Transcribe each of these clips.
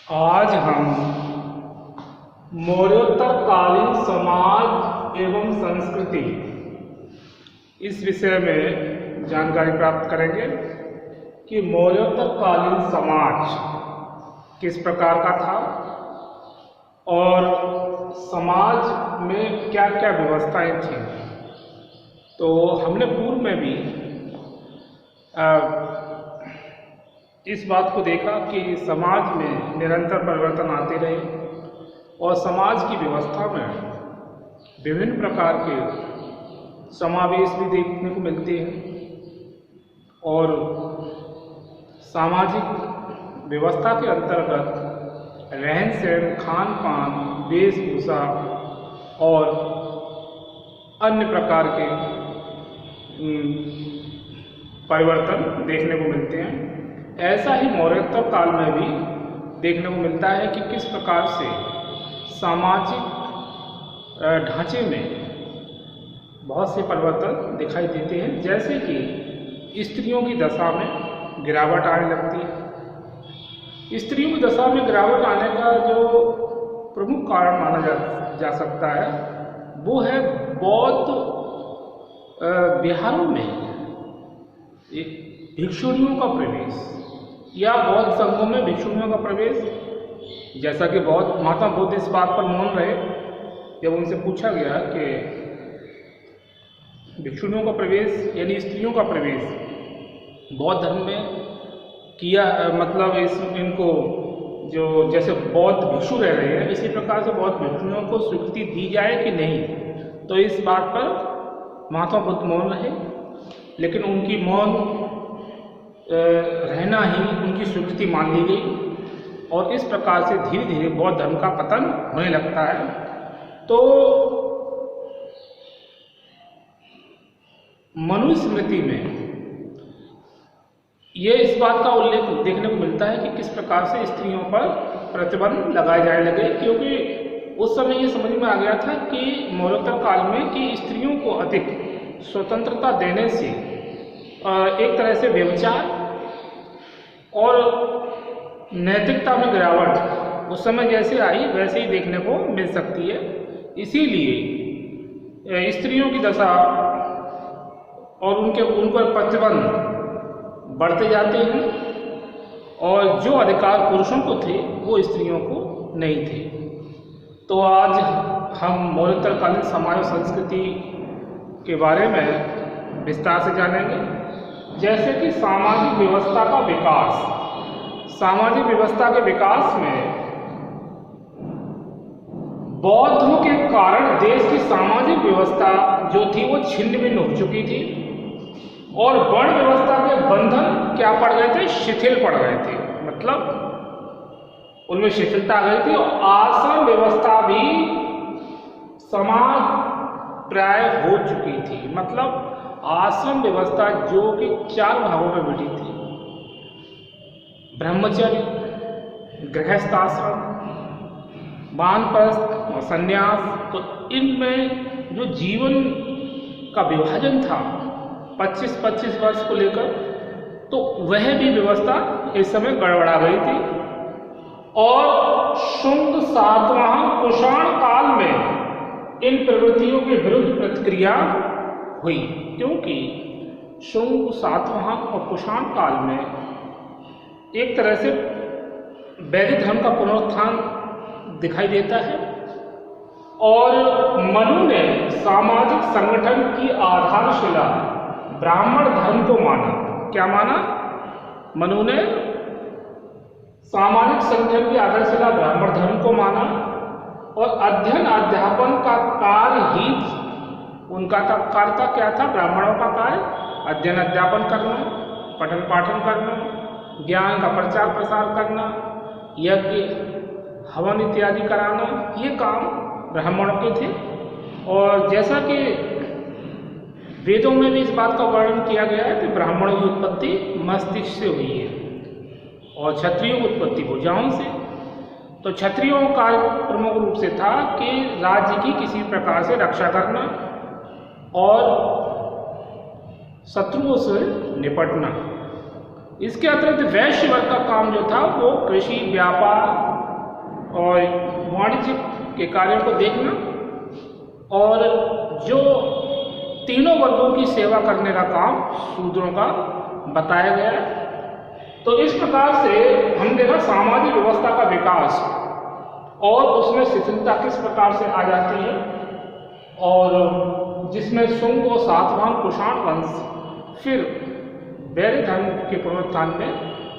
आज हम मौर्योत्तरकालीन समाज एवं संस्कृति इस विषय में जानकारी प्राप्त करेंगे कि मौर्योत्तरकालीन समाज किस प्रकार का था और समाज में क्या क्या व्यवस्थाएं थीं। तो हमने पूर्व में भी इस बात को देखा कि समाज में निरंतर परिवर्तन आते रहे और समाज की व्यवस्था में विभिन्न प्रकार के समावेश भी देखने को मिलते हैं और सामाजिक व्यवस्था के अंतर्गत रहन सहन, खान पान, वेशभूषा और अन्य प्रकार के परिवर्तन देखने को मिलते हैं। ऐसा ही मौर्योत्तर काल में भी देखने को मिलता है कि किस प्रकार से सामाजिक ढांचे में बहुत से परिवर्तन दिखाई देते हैं, जैसे कि स्त्रियों की दशा में गिरावट आने लगती है। स्त्रियों की दशा में गिरावट आने का जो प्रमुख कारण माना जा सकता है वो है बौद्ध विहारों में भिक्षुणियों का प्रवेश या बौद्ध संघों में भिक्षुणियों का प्रवेश। जैसा कि महात्मा बुद्ध इस बात पर मौन रहे जब उनसे पूछा गया कि भिक्षुणियों का प्रवेश यानी स्त्रियों का प्रवेश बौद्ध धर्म में किया, मतलब इनको जो जैसे बौद्ध भिक्षु रह रहे हैं इसी प्रकार से बौद्ध भिक्षुणियों को स्वीकृति दी जाए कि नहीं। तो इस बात पर महात्मा बुद्ध मौन रहे, लेकिन उनकी मौन रहना ही उनकी स्वीकृति मान ली गई और इस प्रकार से धीरे धीरे बौद्ध धर्म का पतन होने लगता है। तो मनुस्मृति में ये इस बात का उल्लेख देखने को मिलता है कि किस प्रकार से स्त्रियों पर प्रतिबंध लगाए जाने लगे, क्योंकि उस समय ये समझ में आ गया था कि मौर्योत्तर काल में कि स्त्रियों को अधिक स्वतंत्रता देने से एक तरह से व्यभिचार और नैतिकता में गिरावट उस समय जैसे आई वैसे ही देखने को मिल सकती है। इसीलिए स्त्रियों की दशा और उन पर प्रतिबंध बढ़ते जाते हैं और जो अधिकार पुरुषों को थे वो स्त्रियों को नहीं थे। तो आज हम मौर्योत्तरकालीन समाज और संस्कृति के बारे में विस्तार से जानेंगे, जैसे कि सामाजिक व्यवस्था का विकास। सामाजिक व्यवस्था के विकास में बौद्धों के कारण देश की सामाजिक व्यवस्था जो थी वो छिन्न भिन्न हो चुकी थी और वर्ण व्यवस्था के बंधन क्या पड़ गए थे, शिथिल पड़ गए थे, मतलब उनमें शिथिलता आ गई थी और आश्रम व्यवस्था भी समाज प्राय हो चुकी थी। मतलब आश्रम व्यवस्था जो कि 4 भागों में बटी थी, ब्रह्मचर्य, गृहस्थ आश्रम, वानप्रस्थ और संन्यास। तो इनमें जो जीवन का विभाजन था 25-25 वर्ष को लेकर, तो वह भी व्यवस्था इस समय गड़बड़ा गई थी और शुंग सातवाहन कुषाण काल में इन प्रवृत्तियों के विरुद्ध प्रतिक्रिया हुई, क्योंकि शुंग सातवाहन और कुषाण काल में एक तरह से वैदिक धर्म का पुनरुत्थान दिखाई देता है और मनु ने सामाजिक संगठन की आधारशिला ब्राह्मण धर्म को माना। क्या माना? मनु ने सामाजिक संगठन की आधारशिला ब्राह्मण धर्म को माना और अध्ययन अध्यापन का कार्य ही उनका कार्य था। क्या था ब्राह्मणों का कार्य? अध्ययन अध्यापन करना, पठन पाठन करना, ज्ञान का प्रचार प्रसार करना, यज्ञ हवन इत्यादि कराना, ये काम ब्राह्मणों के थे। और जैसा कि वेदों में भी इस बात का वर्णन किया गया है कि ब्राह्मणों की उत्पत्ति मस्तिष्क से हुई है और क्षत्रियों की उत्पत्ति भुजाओं से। तो क्षत्रियों का प्रमुख रूप से था कि राज्य की किसी प्रकार से रक्षा करना और शत्रुओं से निपटना। इसके अतिरिक्त वैश्य वर्ग का काम जो था वो कृषि, व्यापार और वाणिज्य के कार्यों को देखना, और जो तीनों वर्गों की सेवा करने का काम शूद्रों का बताया गया है। तो इस प्रकार से हम देखा सामाजिक व्यवस्था का विकास और उसमें शिथिलता किस प्रकार से आ जाती है, और जिसमें शुंग और सातवाहन कुषाण वंश फिर वैदिक धर्म के पुनरुत्थान में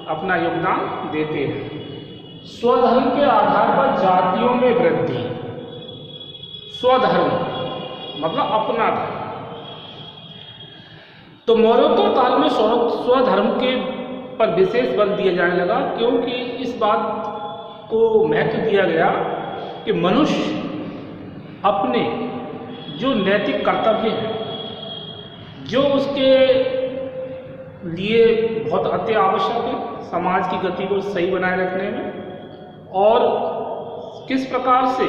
अपना योगदान देते हैं। स्वधर्म के आधार पर जातियों में वृद्धि। स्वधर्म मतलब अपना धर्म। तो मौर्योत्तर काल में स्वधर्म के पर विशेष बल दिया जाने लगा, क्योंकि इस बात को महत्व दिया गया कि मनुष्य अपने जो नैतिक कर्तव्य हैं, जो उसके लिए बहुत अति आवश्यक है समाज की गति को सही बनाए रखने में, और किस प्रकार से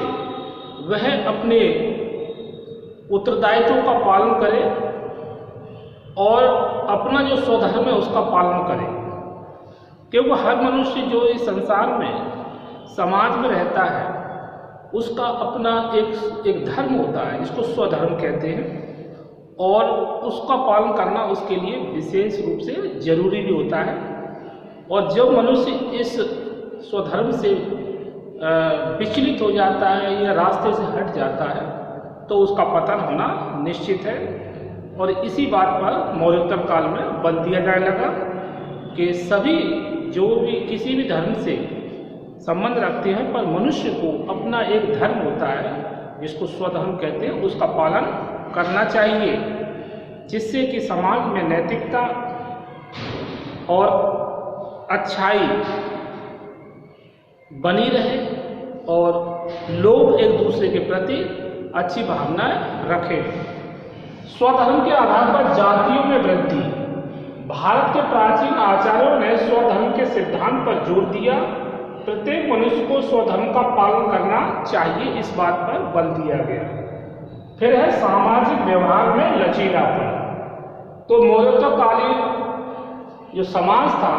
वह अपने उत्तरदायित्वों का पालन करे और अपना जो स्वधर्म है उसका पालन करे। क्योंकि हर मनुष्य जो इस संसार में समाज में रहता है उसका अपना एक धर्म होता है जिसको स्वधर्म कहते हैं, और उसका पालन करना उसके लिए विशेष रूप से जरूरी भी होता है। और जब मनुष्य इस स्वधर्म से विचलित हो जाता है या रास्ते से हट जाता है तो उसका पतन होना निश्चित है। और इसी बात पर मौर्योत्तर काल में बल दिया जाने लगा कि सभी जो भी किसी भी धर्म से संबंध रखते हैं, पर मनुष्य को अपना एक धर्म होता है जिसको स्वधर्म कहते हैं, उसका पालन करना चाहिए, जिससे कि समाज में नैतिकता और अच्छाई बनी रहे और लोग एक दूसरे के प्रति अच्छी भावनाएं रखें। स्वधर्म के आधार पर जातियों में वृद्धि। भारत के प्राचीन आचार्यों ने स्वधर्म के सिद्धांत पर जोर दिया। प्रत्येक मनुष्य को स्वधर्म का पालन करना चाहिए, इस बात पर बल दिया गया। फिर है सामाजिक व्यवहार में लचीलापन। तो मौर्योत्तरकालीन जो समाज था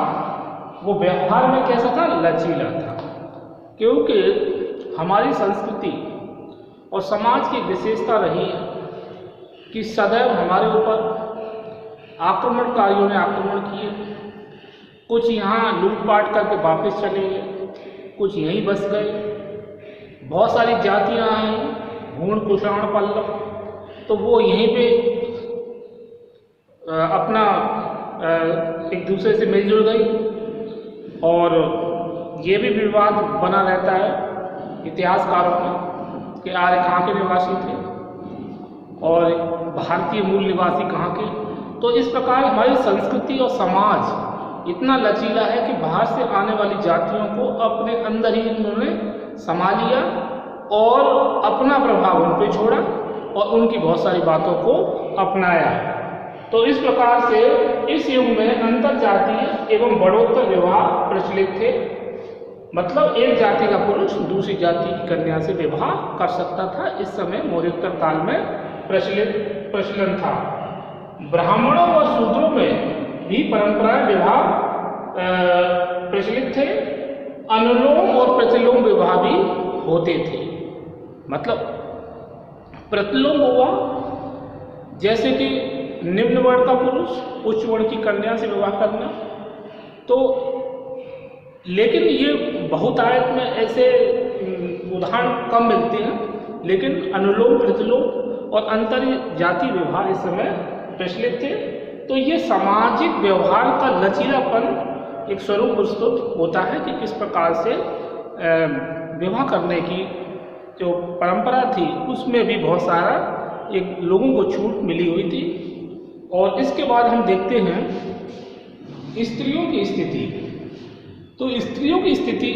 वो व्यवहार में कैसा था? लचीला था, क्योंकि हमारी संस्कृति और समाज की विशेषता रही है कि सदैव हमारे ऊपर आक्रमणकारियों ने आक्रमण किए। कुछ यहाँ लूटपाट करके वापस चले गए, कुछ यहीं बस गए। बहुत सारी जातियाँ आई, हूण, कुषाण, पल्लव, तो वो यहीं पे अपना एक दूसरे से मिलजुल गई। और ये भी विवाद बना रहता है इतिहासकारों में कि आर्य कहाँ के निवासी थे और भारतीय मूल निवासी कहाँ के। तो इस प्रकार हमारी संस्कृति और समाज इतना लचीला है कि बाहर से आने वाली जातियों को अपने अंदर ही उन्होंने समा लिया और अपना प्रभाव उन पर छोड़ा और उनकी बहुत सारी बातों को अपनाया। तो इस प्रकार से इस युग में अंतर जातीय एवं बढ़ोत्तर विवाह प्रचलित थे। मतलब एक जाति का पुरुष दूसरी जाति की कन्या से विवाह कर सकता था। इस समय मौर्योत्तर काल में प्रचलन था। ब्राह्मणों व शूद्रों में भी परंपराएं विवाह प्रचलित थे। अनुलोम और प्रतिलोम विवाह भी होते थे। मतलब प्रतिलोम हुआ जैसे कि निम्न वर्ण का पुरुष उच्च वर्ण की कन्या से विवाह करना। तो लेकिन ये बहुतायत में ऐसे उदाहरण कम मिलते हैं, लेकिन अनुलोम प्रतिलोम और अंतर जाति विवाह इस समय प्रचलित थे। तो ये सामाजिक व्यवहार का लचीलापन एक स्वरूप प्रस्तुत होता है कि किस प्रकार से विवाह करने की जो परंपरा थी उसमें भी बहुत सारा एक लोगों को छूट मिली हुई थी। और इसके बाद हम देखते हैं स्त्रियों की स्थिति। तो स्त्रियों की स्थिति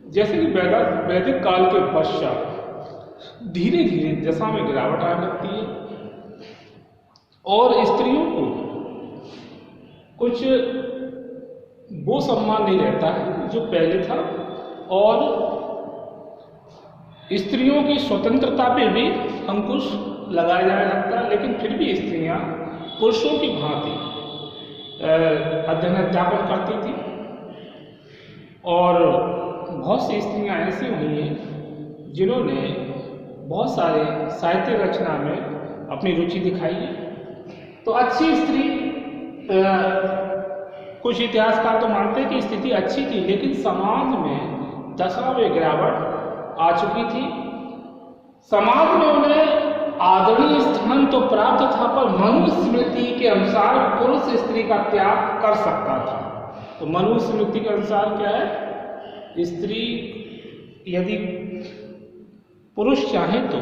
जैसे कि वैदिक काल के पश्चात धीरे धीरे दशा में गिरावट आने लगती है और स्त्रियों को कुछ वो सम्मान नहीं रहता है जो पहले था और स्त्रियों की स्वतंत्रता पे भी अंकुश लगाया जाने लगता है। लेकिन फिर भी स्त्रियां पुरुषों की भांति अध्ययन अध्यापन करती थी और बहुत सी स्त्रियां ऐसी हुई हैं जिन्होंने बहुत सारे साहित्य रचना में अपनी रुचि दिखाई है। तो अच्छी स्त्री, कुछ इतिहासकार तो मानते हैं कि स्थिति अच्छी थी, लेकिन समाज में दशा में गिरावट आ चुकी थी। समाज में उन्हें आदरणीय स्थान तो प्राप्त था, पर मनुस्मृति के अनुसार पुरुष स्त्री का त्याग कर सकता था। तो मनुस्मृति के अनुसार क्या है, स्त्री यदि पुरुष चाहे तो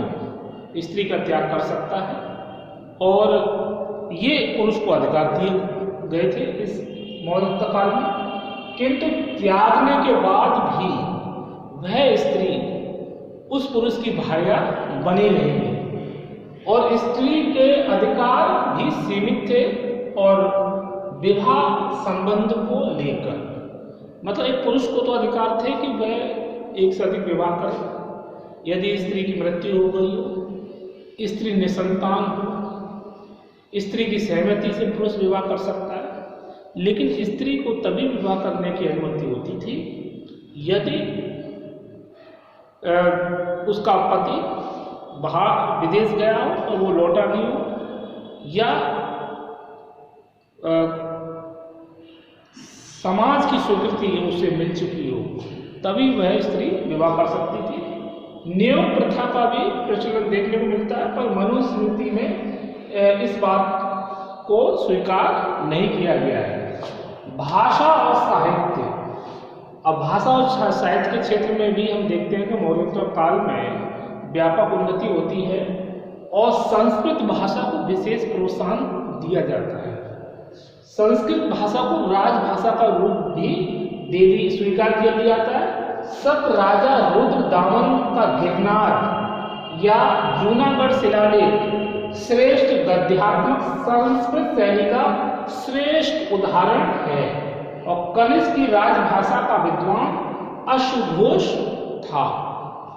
स्त्री का त्याग कर सकता है, और ये पुरुष को अधिकार दिए गए थे इस मौलिकता काल में। किंतु त्यागने के बाद भी वह स्त्री उस पुरुष की भार्या बनी रही और स्त्री के अधिकार भी सीमित थे। और विवाह संबंध को लेकर, मतलब एक पुरुष को तो अधिकार थे कि वह एक से अधिक विवाह करे। यदि स्त्री की मृत्यु हो गई हो, स्त्री निसंतान हो, स्त्री की सहमति से पुरुष विवाह कर सकता है। लेकिन स्त्री को तभी विवाह करने की अनुमति होती थी यदि उसका पति बाहर विदेश गया हो और वो लौटा नहीं हो, या समाज की स्वीकृति उसे मिल चुकी हो, तभी वह स्त्री विवाह कर सकती थी। नियोग प्रथा का भी प्रचलन देखने को मिलता है, पर मनुस्मृति में इस बात को स्वीकार नहीं किया गया है। भाषा और साहित्य, अब भाषा और साहित्य के क्षेत्र में भी हम देखते हैं कि मौर्योत्तर काल में व्यापक उन्नति होती है और संस्कृत भाषा को विशेष प्रोत्साहन दिया जाता है। संस्कृत भाषा को राजभाषा का रूप भी स्वीकार किया जाता है। सत राजा रुद्र दामन का गिरनार या जूनागढ़ शिलालेख श्रेष्ठ गद्यात्मक संस्कृत शैली का श्रेष्ठ उदाहरण है। और कनिष्क की राजभाषा का विद्वान अश्वघोष था।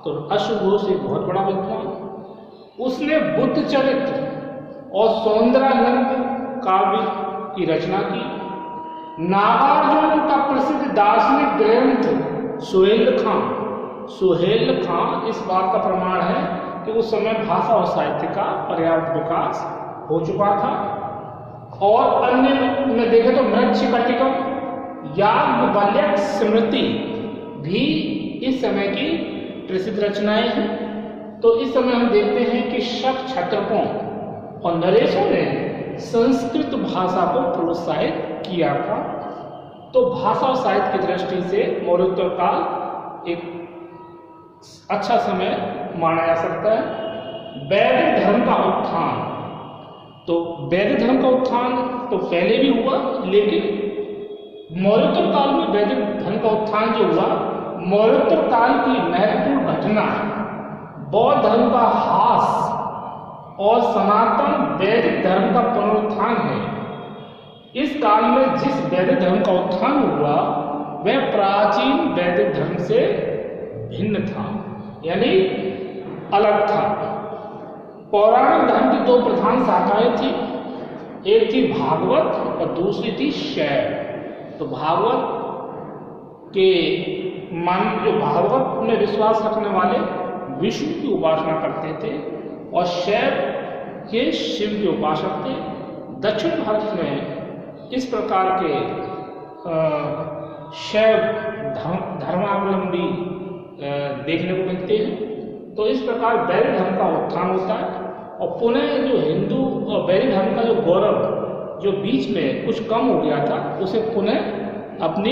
तो अश्वघोष एक बहुत बड़ा विद्वान, उसने बुद्ध चरित्र और सौंदर्यानंद काव्य की रचना की। नागार्जुन का प्रसिद्ध दार्शनिक ग्रंथ सुहेल खां इस बात का प्रमाण है कि उस समय भाषा और साहित्य का पर्याप्त विकास हो चुका था। और अन्य में देखें तो मृच्छकटिकम, याज्ञवल्क्य स्मृति भी इस समय की प्रसिद्ध रचनाएं हैं। तो इस समय हम देखते हैं कि शक क्षत्रपों और नरेशों ने संस्कृत भाषा को प्रोत्साहित किया था। तो भाषा और साहित्य की दृष्टि से मौर्योत्तर काल एक अच्छा समय माना जा सकता है। वैदिक धर्म का उत्थान, तो वैदिक धर्म का उत्थान तो पहले भी हुआ, लेकिन मौर्योत्तर काल में वैदिक धर्म का उत्थान जो हुआ, मौर्योत्तर काल की महत्वपूर्ण घटना बौद्ध धर्म का ह्रास और सनातन वैदिक धर्म का पुनरुत्थान है। इस काल में जिस वैदिक धर्म का उत्थान हुआ वह प्राचीन वैदिक धर्म से भिन्न था, यानी अलग था। पौराणिक धर्म की दो प्रधान शाखाएं थी, एक थी भागवत और दूसरी थी शैव। तो भागवत के जो भागवत में विश्वास रखने वाले विष्णु की उपासना करते थे और शैव के शिव के उपासक थे। दक्षिण भारत में इस प्रकार के शैव धर्मावलंबी देखने को मिलते हैं। तो इस प्रकार वैदिक धर्म का उत्थान होता है और पुनः जो हिंदू और वैदिक धर्म का जो गौरव जो बीच में कुछ कम हो गया था, उसे पुनः अपनी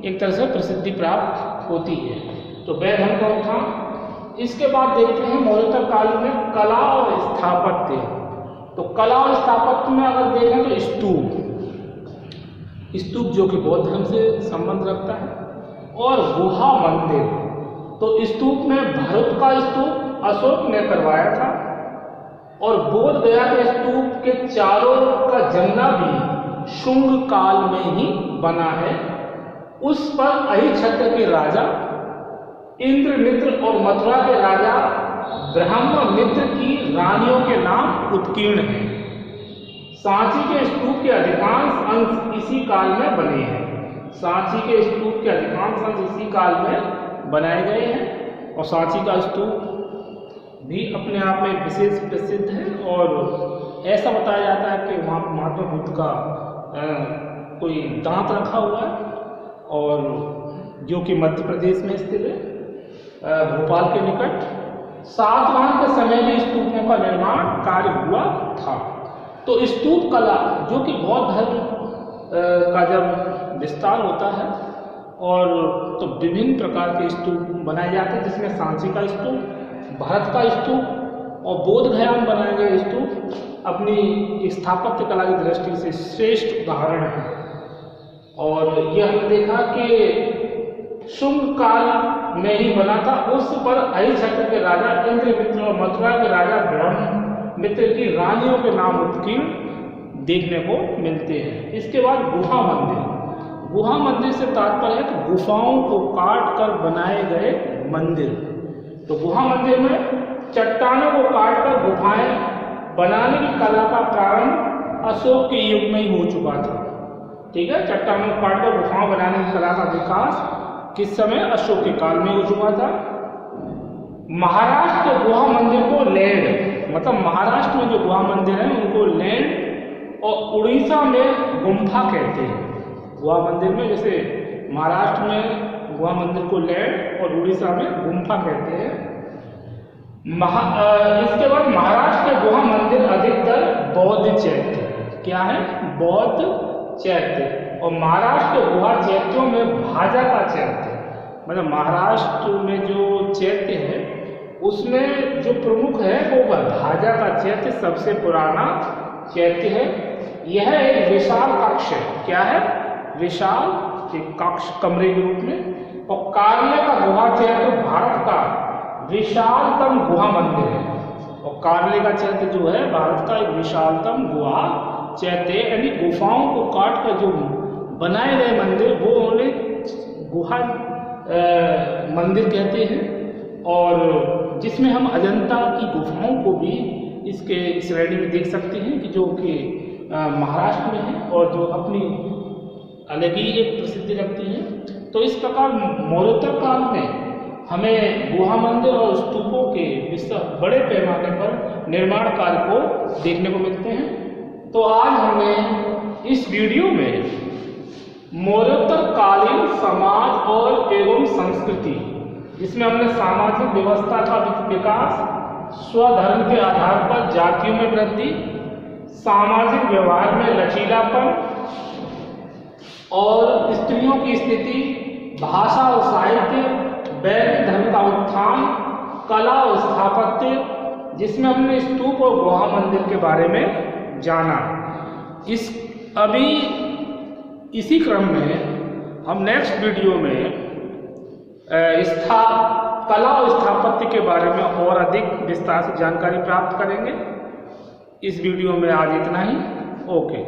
एक तरह से प्रसिद्धि प्राप्त होती है। तो वैदिक धर्म का उत्थान। इसके बाद देखते हैं मौर्योत्तर काल में कला और स्थापत्य। तो कला और स्थापत्य में अगर देखें तो स्तूप जो कि बौद्ध धर्म से संबंध रखता है, और गुहा मंदिर। तो स्तूप में भरत का स्तूप अशोक ने करवाया था, और बोध गया के स्तूप के चारों का जंगला भी शुंग काल में ही बना है। उस पर अहिछत्र के राजा इंद्रमित्र और मथुरा के राजा ब्रह्ममित्र की रानियों के नाम उत्कीर्ण हैं। सांची के स्तूप के अधिकांश अंश इसी काल में बने हैं। सांची के स्तूप के अधिकांश अंश इसी काल में बनाए गए हैं। और सांची का स्तूप भी अपने आप में विशेष प्रसिद्ध है और ऐसा बताया जाता है कि वहाँ महात्मा बुद्ध का कोई दांत रखा हुआ है और जो कि मध्य प्रदेश में स्थित है, भोपाल के निकट। सातवाहन के समय में स्तूपों का निर्माण कार्य हुआ था। तो स्तूप कला जो कि बौद्ध धर्म का जब विस्तार होता है और तो विभिन्न प्रकार के स्तूप बनाए जाते हैं, जिसमें सांची का स्तूप, भारत का स्तूप और बोध गया में बनाए गए स्तूप अपनी स्थापत्य कला की दृष्टि से श्रेष्ठ उदाहरण है। और यह हमने देखा कि शुंग काल में ही बना था। उस पर अहि क्षेत्र के राजा इंद्रमित्र और मथुरा के राजा ब्रह्ममित्र की रानियों के नाम उत्कीर्ण देखने को मिलते हैं। इसके बाद गुहा मंदिर। गुहा मंदिर से तात्पर्य है कि गुफाओं को काट कर बनाए गए मंदिर। तो गुहा मंदिर में चट्टानों को काटकर गुफाएं बनाने की कला का प्रारंभ अशोक के युग में ही हो चुका था। ठीक है, चट्टानों को काटकर गुफाएं बनाने की कला का विकास किस समय? अशोक के काल में हो चुका था। महाराष्ट्र के गुहा मंदिर को लैंड, मतलब महाराष्ट्र में जो गुहा मंदिर है उनको लैंड और उड़ीसा में गुम्फा कहते हैं। गुहा मंदिर में, जैसे महाराष्ट्र में गुहा मंदिर को लैंड और उड़ीसा में गुम्फा कहते हैं। इसके बाद महाराष्ट्र के गुहा मंदिर अधिकतर बौद्ध चैत्य, क्या है? बौद्ध चैत्य। और महाराष्ट्र के गुहा चैत्यों में भाजा का चैत्य, मतलब महाराष्ट्र में जो चैत्य है उसमें जो प्रमुख है वो भाजा का चैत्य सबसे पुराना चैत्य है। यह एक विशाल कक्ष है। क्या है? विशाल कक्ष, कमरे के रूप में। और कार्ले का गुहा चैत्य भारत का विशालतम गुहा मंदिर है। और कार्ले का चैत्य जो है भारत का एक विशालतम गुहा चैत्य, यानी गुफाओं को काट कर जो बनाए गए मंदिर वो उन्हें गुहा मंदिर कहते हैं। और जिसमें हम अजंता की गुफाओं को भी इसके श्रेणी में देख सकते हैं कि जो कि महाराष्ट्र में है और जो अपनी अलग ही एक प्रसिद्धि रखती है। तो इस प्रकार मौर्योत्तर काल में हमें गुहा मंदिर और स्तूपों के बड़े पैमाने पर निर्माण कार्य को देखने को मिलते हैं। तो आज हमने इस वीडियो में मौर्योत्तर कालीन समाज और एवं संस्कृति, जिसमें हमने सामाजिक व्यवस्था का विकास, स्वधर्म के आधार पर जातियों में वृद्धि, सामाजिक व्यवहार में लचीलापन और स्त्रियों की स्थिति, भाषा और साहित्य, वैदिक धर्म का उत्थान, कला और स्थापत्य, जिसमें हमने स्तूप और गुहा मंदिर के बारे में जाना। अभी इसी क्रम में हम नेक्स्ट वीडियो में कला और स्थापत्य के बारे में और अधिक विस्तार से जानकारी प्राप्त करेंगे। इस वीडियो में आज इतना ही। ओके।